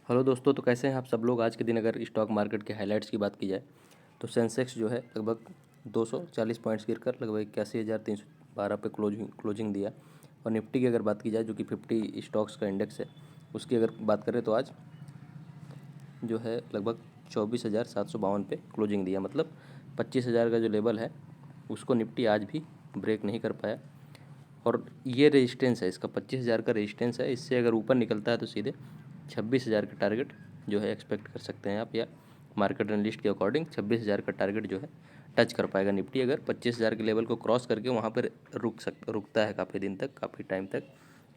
Hello दोस्तों, तो कैसे हैं आप सब लोग। आज के दिन अगर स्टॉक मार्केट के हाइलाइट्स की बात की जाए तो सेंसेक्स जो है लगभग 240 पॉइंट्स गिरकर लगभग 81,312 पे क्लोजिंग दिया। और निफ्टी की अगर बात की जाए जो कि 50 स्टॉक्स का इंडेक्स है, उसकी अगर बात करें तो आज जो है लगभग 24,752 पे क्लोजिंग दिया। मतलब 25,000 का जो लेवल है उसको निफ्टी आज भी ब्रेक नहीं कर पाया। और ये रेजिस्टेंस है इसका, 25,000 का रेजिस्टेंस है। इससे अगर ऊपर निकलता है तो सीधे 26,000 का टारगेट जो है एक्सपेक्ट कर सकते हैं आप, या मार्केट एनालिस्ट के अकॉर्डिंग 26,000 का टारगेट जो है टच कर पाएगा निफ्टी, अगर 25,000 के लेवल को क्रॉस करके वहाँ पर रुकता है काफ़ी दिन तक, काफ़ी टाइम तक।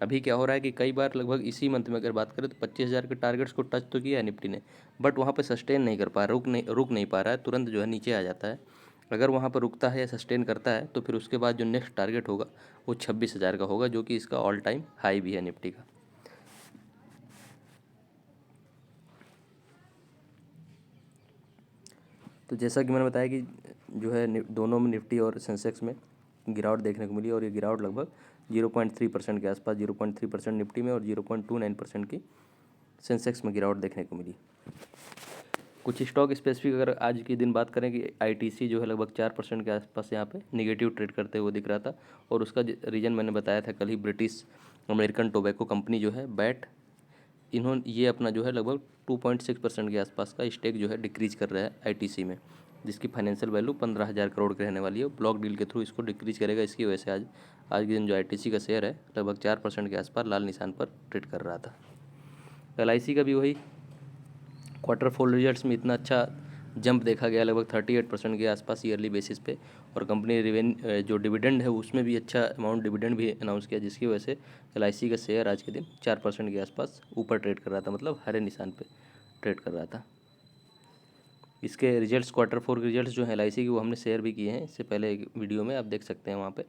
अभी क्या हो रहा है कि कई बार लगभग इसी मंथ में अगर बात करें तो 25,000 के टारगेट्स को टच तो किया है निफ्टी ने, बट वहाँ पर सस्टेन नहीं कर पा रहा, रुक नहीं पा रहा है, तुरंत जो है नीचे आ जाता है। अगर वहाँ पर रुकता है या सस्टेन करता है तो फिर उसके बाद जो नेक्स्ट टारगेट होगा वो 26,000 का होगा, जो कि इसका ऑल टाइम हाई भी है निफ्टी का। तो जैसा कि मैंने बताया कि जो है दोनों में निफ्टी और सेंसेक्स में गिरावट देखने को मिली, और ये गिरावट लगभग 0.3% के आसपास, 0.3% निफ्टी में और 0.29% की सेंसेक्स में गिरावट देखने को मिली। कुछ स्टॉक स्पेसिफिक अगर आज के दिन बात करें कि आईटीसी जो है लगभग 4% के आसपास यहाँ पे निगेटिव ट्रेड करते हुए दिख रहा था, और उसका रीज़न मैंने बताया था कल ही। ब्रिटिश अमेरिकन टोबैको कंपनी जो है बैट, इन्होंने ये अपना जो है लगभग 2.6% के आसपास का स्टेक जो है डिक्रीज कर रहा है आईटीसी में, जिसकी फाइनेंशियल वैल्यू 15,000 करोड़ की रहने वाली है। ब्लॉक डील के थ्रू इसको डिक्रीज करेगा। इसकी वजह से आज के दिन जो आईटीसी का शेयर है लगभग 4% के आसपास लाल निशान पर ट्रेड कर रहा था। एलआईसी का भी वही क्वार्टर फोर रिजल्ट्स में इतना अच्छा जंप देखा गया, लगभग 38% के आसपास ईयरली बेसिस पे। और कंपनी जो डिविडेंड है उसमें भी अच्छा अमाउंट डिविडेंड भी अनाउंस किया, जिसकी वजह से एलआईसी का शेयर आज के दिन 4% के आसपास ऊपर ट्रेड कर रहा था, मतलब हरे निशान पे ट्रेड कर रहा था। इसके रिजल्ट्स, क्वार्टर फोर के रिजल्ट्स जो है एलआईसी की, वो हमने शेयर भी किए हैं इससे पहले एक वीडियो में, आप देख सकते हैं वहाँ पे।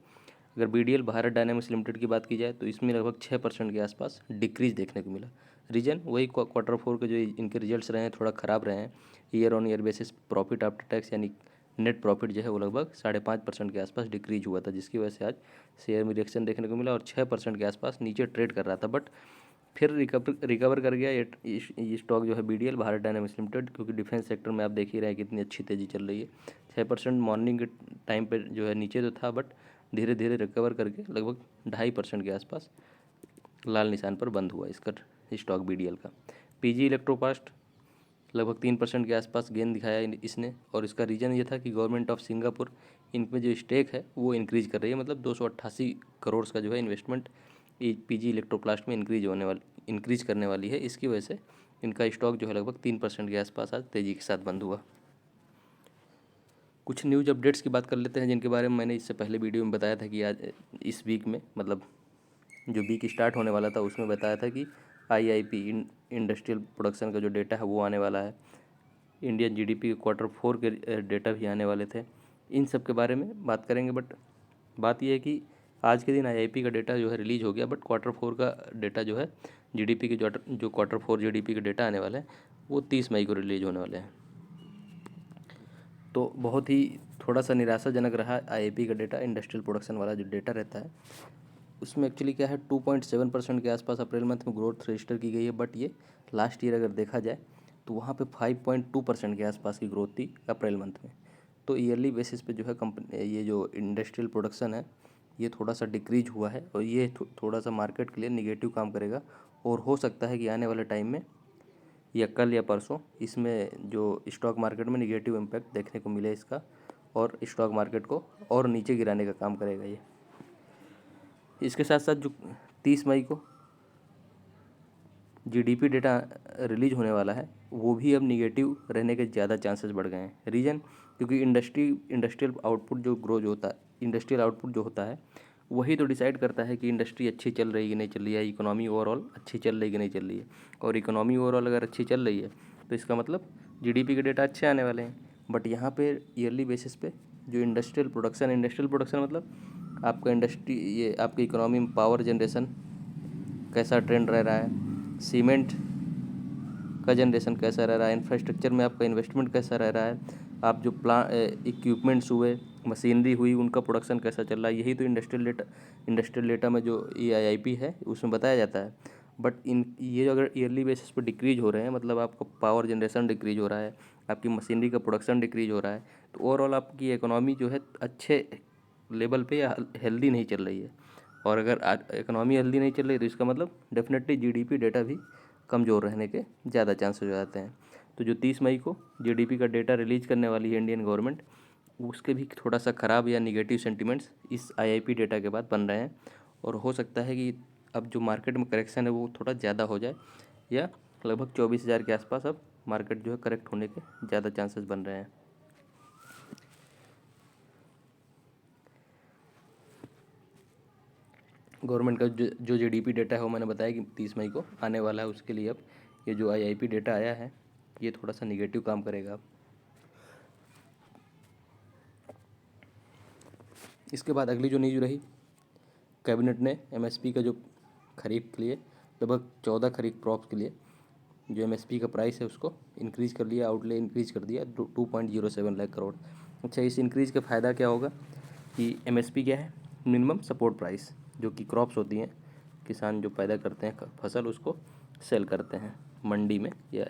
अगर बीडीएल भारत डायनामिक्स लिमिटेड की बात की जाए तो इसमें लगभग 6% के आसपास डिक्रीज देखने को मिला। रीजन वही क्वार्टर फोर के जो इनके रिजल्ट्स रहे हैं थोड़ा ख़राब रहे हैं। Year on year basis profit after tax यानी नेट प्रॉफिट जो है वो लगभग 5.5% के आसपास डिक्रीज हुआ था, जिसकी वजह से आज शेयर में रिएक्शन देखने को मिला और 6% के आसपास नीचे ट्रेड कर रहा था। बट फिर रिकवर कर गया ये स्टॉक जो है बीडीएल भारत डायनामिक्स लिमिटेड, क्योंकि डिफेंस सेक्टर में आप देख ही रहे हैं कितनी अच्छी तेज़ी चल रही है। 6% मॉर्निंग के टाइम पे जो है नीचे तो था, बट धीरे धीरे रिकवर करके लगभग 2.5% के आसपास लाल निशान पर बंद हुआ इसका स्टॉक बीडीएल का। पीजी इलेक्ट्रोपास्ट लगभग 3% के आसपास गेन दिखाया इसने, और इसका रीज़न ये था कि गवर्नमेंट ऑफ सिंगापुर इनमें जो स्टेक है वो इंक्रीज़ कर रही है, मतलब 288 करोड़ का जो है इन्वेस्टमेंट पीजी इलेक्ट्रोप्लास्ट में इंक्रीज करने वाली है। इसकी वजह से इनका स्टॉक जो है लगभग 3% के आसपास आज तेज़ी के साथ बंद हुआ। कुछ न्यूज़ अपडेट्स की बात कर लेते हैं जिनके बारे में मैंने इससे पहले वीडियो में बताया था कि आज इस वीक में, मतलब जो वीक स्टार्ट होने वाला था उसमें बताया था कि आईआईपी इंडस्ट्रियल प्रोडक्शन का जो डेटा है वो आने वाला है। इंडियन जीडीपी के क्वार्टर फोर के डेटा भी आने वाले थे। इन सब के बारे में बात करेंगे, बट बात यह है कि आज के दिन आईआईपी का डेटा जो है रिलीज़ हो गया, बट क्वार्टर फोर का डेटा जो है जीडीपी के जो क्वार्टर फोर जीडीपी के डेटा आने वाले हैं वो 30 मई को रिलीज़ होने वाले हैं। तो बहुत ही थोड़ा सा निराशाजनक रहा आईआईपी का डेटा। इंडस्ट्रियल प्रोडक्शन वाला जो डेटा रहता है उसमें एक्चुअली क्या है 2.7% के आसपास अप्रैल मंथ में ग्रोथ रजिस्टर की गई है, बट ये लास्ट ईयर अगर देखा जाए तो वहाँ पे 5.2% के आसपास की ग्रोथ थी अप्रैल मंथ में। तो ईयरली बेसिस पे जो है कंपनी ये जो इंडस्ट्रियल प्रोडक्शन है ये थोड़ा सा डिक्रीज हुआ है, और ये थोड़ा सा मार्केट के लिए निगेटिव काम करेगा। और हो सकता है कि आने वाले टाइम में या कल या परसों इसमें जो स्टॉक मार्केट में निगेटिव इम्पैक्ट देखने को मिले इसका, और स्टॉक मार्केट को और नीचे गिराने का काम करेगा ये। इसके साथ साथ जो 30 मई को जीडीपी डेटा रिलीज होने वाला है वो भी अब निगेटिव रहने के ज़्यादा चांसेस बढ़ गए हैं। रीज़न क्योंकि इंडस्ट्रियल आउटपुट इंडस्ट्रियल आउटपुट जो होता है वही तो डिसाइड करता है कि इंडस्ट्री अच्छी चल रही है कि नहीं चल रही है, इकोनॉमी ओवरऑल अच्छी चल रही है कि नहीं चल रही है। और इकोनॉमी ओवरऑल अगर अच्छी चल रही है तो इसका मतलब जीडीपी के डेटा अच्छे आने वाले हैं। बट यहाँ पे ईयरली बेसिस पे जो इंडस्ट्रियल प्रोडक्शन मतलब आपका इंडस्ट्री, ये आपकी इकोनॉमी में पावर जनरेशन कैसा ट्रेंड रह रहा है, सीमेंट का जनरेशन कैसा रह रहा है, इंफ्रास्ट्रक्चर में आपका इन्वेस्टमेंट कैसा रह रहा है, आप जो इक्विपमेंट्स हुए, मशीनरी हुई, उनका प्रोडक्शन कैसा चल रहा है, यही तो इंडस्ट्रियल डेटा में जो EIIP है उसमें बताया जाता है। बट इन ये जो अगर ईयरली बेसिस पे डिक्रीज हो रहे हैं, मतलब आपका पावर जनरेशन डिक्रीज हो रहा है, आपकी मशीनरी का प्रोडक्शन डिक्रीज हो रहा है, तो ओवरऑल आपकी इकोनॉमी जो है अच्छे लेवल पे या हेल्दी नहीं चल रही है। और अगर इकोनॉमी हेल्दी नहीं चल रही तो इसका मतलब डेफिनेटली जीडीपी डेटा भी कमज़ोर रहने के ज़्यादा चांसेस हो जाते हैं। तो जो 30 मई को जीडीपी का डेटा रिलीज करने वाली है इंडियन गवर्नमेंट, उसके भी थोड़ा सा ख़राब या निगेटिव सेंटिमेंट्स इस आईआईपी डेटा के बाद बन रहे हैं। और हो सकता है कि अब जो मार्केट में करेक्शन है वो थोड़ा ज़्यादा हो जाए, या लगभग 24,000 के आसपास अब मार्केट जो है करेक्ट होने के ज़्यादा चांसेस बन रहे हैं। गवर्नमेंट का जो जीडीपी डेटा है वो मैंने बताया कि 30 मई को आने वाला है, उसके लिए अब ये जो आईआईपी डेटा आया है ये थोड़ा सा निगेटिव काम करेगा अब। इसके बाद अगली जो न्यूज़ रही, कैबिनेट ने एमएसपी का जो खरीफ के लिए लगभग 14 खरीफ क्रॉप्स के लिए जो एमएसपी का प्राइस है उसको इंक्रीज़ कर लिया, आउटले इंक्रीज़ कर दिया 2.07 लाख करोड़। अच्छा, इस इंक्रीज़ का फ़ायदा क्या होगा कि एमएसपी क्या है, मिनिमम सपोर्ट प्राइस, जो कि क्रॉप्स होती हैं, किसान जो पैदा करते हैं फसल उसको सेल करते हैं मंडी में या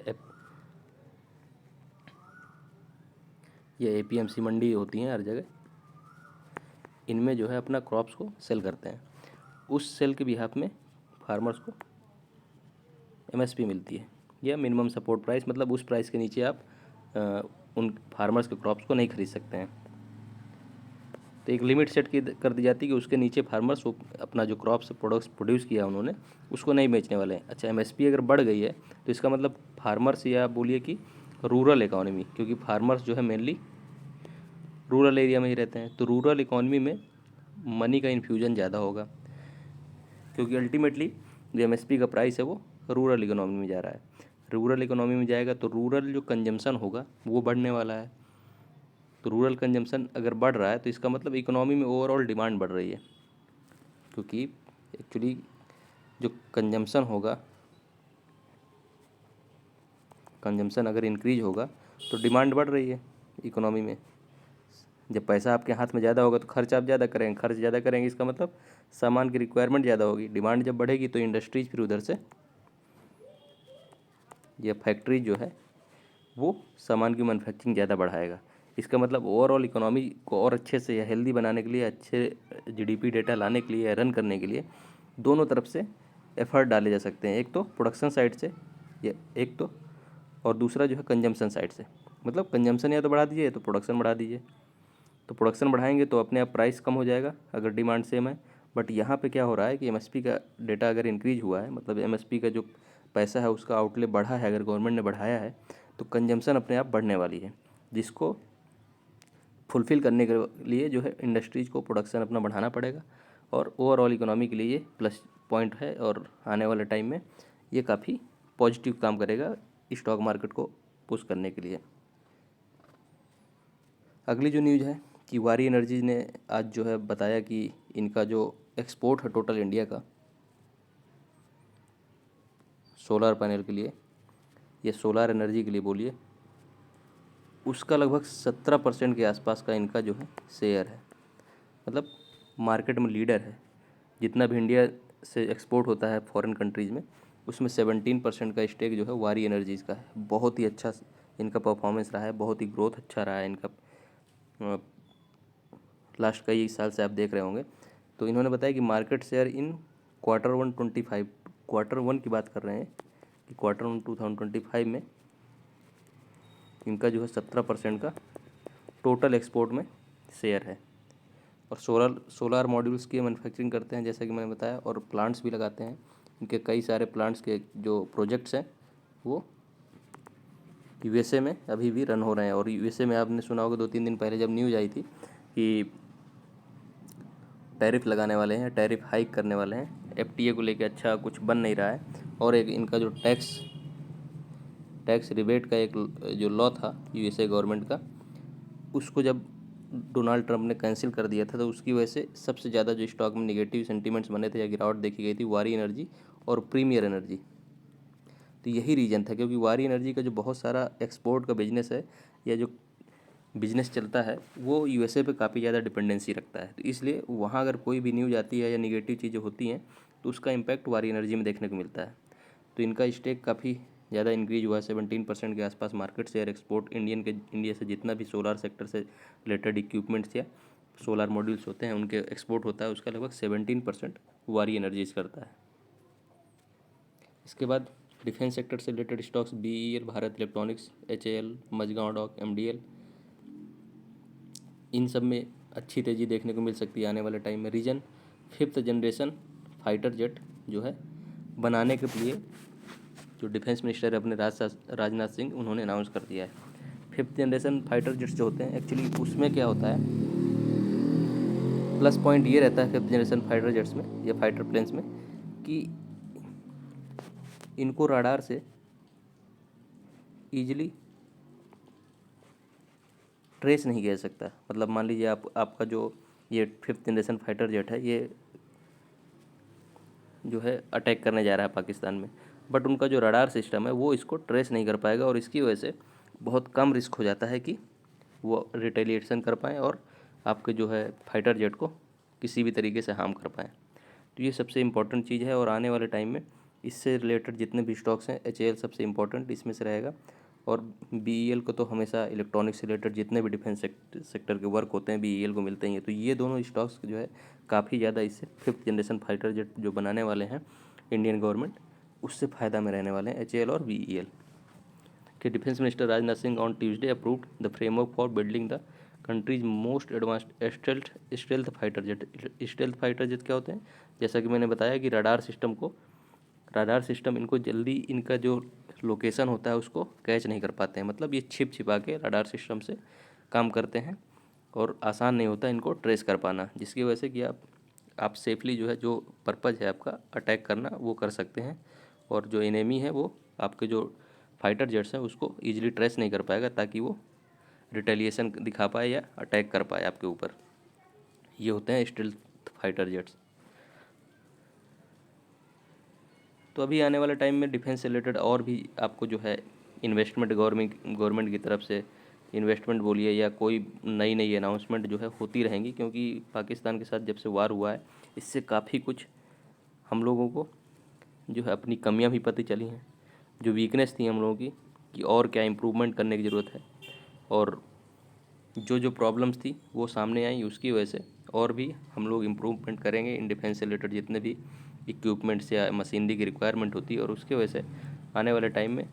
एपीएमसी मंडी होती हैं हर जगह, इनमें जो है अपना क्रॉप्स को सेल करते हैं। उस सेल के बिहाफ में फार्मर्स को एमएसपी मिलती है या मिनिमम सपोर्ट प्राइस, मतलब उस प्राइस के नीचे आप उन फार्मर्स के क्रॉप्स को नहीं खरीद सकते हैं। तो एक लिमिट सेट कर दी जाती है कि उसके नीचे फार्मर्स वो अपना जो क्रॉप्स प्रोड्यूस किया उन्होंने उसको नहीं बेचने वाले हैं। अच्छा, एमएसपी अगर बढ़ गई है तो इसका मतलब फार्मर्स, या बोलिए कि रूरल इकोनॉमी, क्योंकि फार्मर्स जो है मेनली रूरल एरिया में ही रहते हैं, तो रूरल इकोनॉमी में मनी का इन्फ्यूजन ज़्यादा होगा, क्योंकि अल्टीमेटली जो एमएसपी का प्राइस है वो रूरल इकोनॉमी में जा रहा है। रूरल इकोनॉमी में जाएगा तो रूरल जो कंजम्पशन होगा वो बढ़ने वाला है। तो रूरल कंजम्पशन अगर बढ़ रहा है तो इसका मतलब इकोनॉमी में ओवरऑल डिमांड बढ़ रही है, क्योंकि एक्चुअली जो कंजम्पशन होगा, कंजम्पशन अगर इंक्रीज होगा तो डिमांड बढ़ रही है इकोनॉमी में। जब पैसा आपके हाथ में ज़्यादा होगा तो खर्च आप ज़्यादा करेंगे, खर्च ज़्यादा करेंगे इसका मतलब सामान की रिक्वायरमेंट ज़्यादा होगी, डिमांड जब बढ़ेगी तो इंडस्ट्रीज फिर उधर से या फैक्ट्री जो है वो सामान की मैन्युफैक्चरिंग ज़्यादा बढ़ाएगा। इसका मतलब ओवरऑल इकोनॉमी को और अच्छे से या हेल्दी बनाने के लिए, अच्छे जीडीपी डेटा लाने के लिए या रन करने के लिए दोनों तरफ से एफर्ट डाले जा सकते हैं। एक तो प्रोडक्शन साइड से, या एक तो, और दूसरा जो है कंजम्पशन साइड से। मतलब कंजम्पशन या तो बढ़ा दीजिए या तो प्रोडक्शन बढ़ा दीजिए। तो प्रोडक्शन बढ़ाएंगे तो अपने आप प्राइस कम हो जाएगा अगर डिमांड सेम है। बट यहाँ पे क्या हो रहा है कि एमएसपी का डेटा अगर इंक्रीज हुआ है, मतलब एमएसपी का जो पैसा है उसका आउटले बढ़ा है, अगर गवर्नमेंट ने बढ़ाया है तो कंजम्पशन अपने आप बढ़ने वाली है, जिसको फुलफ़िल करने के लिए जो है इंडस्ट्रीज़ को प्रोडक्शन अपना बढ़ाना पड़ेगा। और ओवरऑल इकोनॉमी के लिए ये प्लस पॉइंट है, और आने वाले टाइम में ये काफ़ी पॉजिटिव काम करेगा स्टॉक मार्केट को पुश करने के लिए। अगली जो न्यूज़ है कि वारी एनर्जी ने आज जो है बताया कि इनका जो एक्सपोर्ट है टोटल इंडिया का सोलर पैनल के लिए या सोलर एनर्जी के लिए बोलिए, उसका लगभग 17% के आसपास का इनका जो है शेयर है। मतलब मार्केट में लीडर है। जितना भी इंडिया से एक्सपोर्ट होता है फॉरेन कंट्रीज़ में, उसमें 17% का स्टेक जो है वारी एनर्जीज़ का है। बहुत ही अच्छा इनका परफॉर्मेंस रहा है, बहुत ही ग्रोथ अच्छा रहा है इनका, लास्ट कई साल से आप देख रहे होंगे। तो इन्होंने बताया कि market share in quarter one की बात कर रहे हैं कि क्वार्टर 1 2025 में इनका जो है 17% का टोटल एक्सपोर्ट में शेयर है। और सोलर मॉड्यूल्स की मैन्युफैक्चरिंग करते हैं जैसा कि मैंने बताया, और प्लांट्स भी लगाते हैं। इनके कई सारे प्लांट्स के जो प्रोजेक्ट्स हैं वो यूएसए में अभी भी रन हो रहे हैं। और यूएसए में आपने सुना होगा 2-3 दिन पहले जब न्यूज़ आई थी कि टैरिफ लगाने वाले हैं, टैरिफ हाइक करने वाले हैं, एफटीए को लेके अच्छा कुछ बन नहीं रहा है। और एक इनका जो टैक्स रिबेट का एक जो लॉ था यूएसए गवर्नमेंट का, उसको जब डोनाल्ड ट्रंप ने कैंसिल कर दिया था तो उसकी वजह से सबसे ज़्यादा जो स्टॉक में निगेटिव सेंटीमेंट्स बने थे या गिरावट देखी गई थी वारी एनर्जी और प्रीमियर एनर्जी। तो यही रीज़न था, क्योंकि वारी एनर्जी का जो बहुत सारा एक्सपोर्ट का बिजनेस है या जो बिजनेस चलता है वो यूएसए पे काफ़ी ज़्यादा डिपेंडेंसी रखता है। तो इसलिए वहाँ अगर कोई भी न्यूज़ आती है या निगेटिव चीज़ें होती हैं तो उसका इम्पैक्ट वारी एनर्जी में देखने को मिलता है। तो इनका स्टेक काफ़ी ज़्यादा इंक्रीज हुआ है, 17% के आसपास मार्केट शेयर। एक्सपोर्ट इंडिया से जितना भी सोलार सेक्टर से रिलेटेड इक्विपमेंट्स या सोलार मॉड्यूल्स होते हैं उनके एक्सपोर्ट होता है, उसका लगभग 17% वारी एनर्जीज करता है। इसके बाद डिफेंस सेक्टर से related stocks BEL, Bharat electronics, HAL, Mazagon dock, MDL, इन सब में अच्छी तेज़ी देखने को मिल सकती है आने वाले टाइम में। Reason 5th generation fighter jet जो है बनाने के लिए जो डिफेंस मिनिस्टर है अपने राजनाथ सिंह, उन्होंने अनाउंस कर दिया है। 5th जनरेशन फाइटर जेट्स जो होते हैं एक्चुअली उसमें क्या होता है, प्लस पॉइंट ये रहता है 5th जनरेशन फाइटर जेट्स में या फाइटर प्लेन्स में कि इनको रडार से ईजिली ट्रेस नहीं किया जा सकता। मतलब मान लीजिए आपका जो ये 5th जनरेशन फाइटर जेट है, ये जो है अटैक करने जा रहा है पाकिस्तान में, बट उनका जो रडार सिस्टम है वो इसको ट्रेस नहीं कर पाएगा और इसकी वजह से बहुत कम रिस्क हो जाता है कि वो रिटेलिएशन कर पाएँ और आपके जो है फाइटर जेट को किसी भी तरीके से हार्म कर पाएँ। तो ये सबसे इम्पोर्टेंट चीज़ है और आने वाले टाइम में इससे रिलेटेड जितने भी स्टॉक्स हैं, HAL सबसे इम्पोर्टेंट इसमें से रहेगा। और BEL को तो हमेशा इलेक्ट्रॉनिक्स से रिलेटेड जितने भी डिफेंस सेक्टर के वर्क होते हैं BEL को मिलते ही हैं। तो ये दोनों स्टॉक्स जो है काफ़ी ज़्यादा इससे 5th जनरेशन फाइटर जेट जो बनाने वाले हैं इंडियन गवर्नमेंट, उससे फ़ायदा में रहने वाले हैं HAL और BEL के। Defence minister Rajnath Singh on Tuesday approved the framework for building the countries most advanced stealth fighter jet. Stealth fighter jet क्या होते हैं, जैसा कि मैंने बताया कि रडार सिस्टम इनको जल्दी इनका जो लोकेशन होता है उसको कैच नहीं कर पाते हैं। मतलब ये छिपा के रडार सिस्टम से काम करते हैं और आसान नहीं होता इनको ट्रेस कर पाना, जिसकी वजह से कि आप सेफली जो है जो पर्पज़ है आपका अटैक करना वो कर सकते हैं और जो एनिमी है वो आपके जो फाइटर जेट्स हैं उसको ईजिली ट्रेस नहीं कर पाएगा ताकि वो रिटेलिएशन दिखा पाए या अटैक कर पाए आपके ऊपर। ये होते हैं स्टेल्थ फाइटर जेट्स। तो अभी आने वाले टाइम में डिफेंस से रिलेटेड और भी आपको जो है इन्वेस्टमेंट गवर्नमेंट की तरफ से इन्वेस्टमेंट बोलिए या कोई नई अनाउंसमेंट जो है होती रहेंगी, क्योंकि पाकिस्तान के साथ जब से वार हुआ है इससे काफ़ी कुछ हम लोगों को जो है अपनी कमियां भी पता चली हैं, जो वीकनेस थी हम लोगों की कि और क्या इम्प्रूवमेंट करने की ज़रूरत है, और जो प्रॉब्लम्स थी वो सामने आई। उसकी वजह से और भी हम लोग इम्प्रूवमेंट करेंगे इन डिफेंस से रिलेटेड जितने भी इक्विपमेंट्स या मशीनरी की रिक्वायरमेंट होती है, और उसकी वजह से आने वाले टाइम में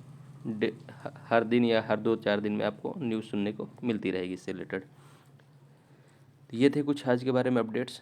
हर दिन या हर 2-4 दिन में आपको न्यूज़ सुनने को मिलती रहेगी इससे रिलेटेड। तो ये थे कुछ आज के बारे में अपडेट्स।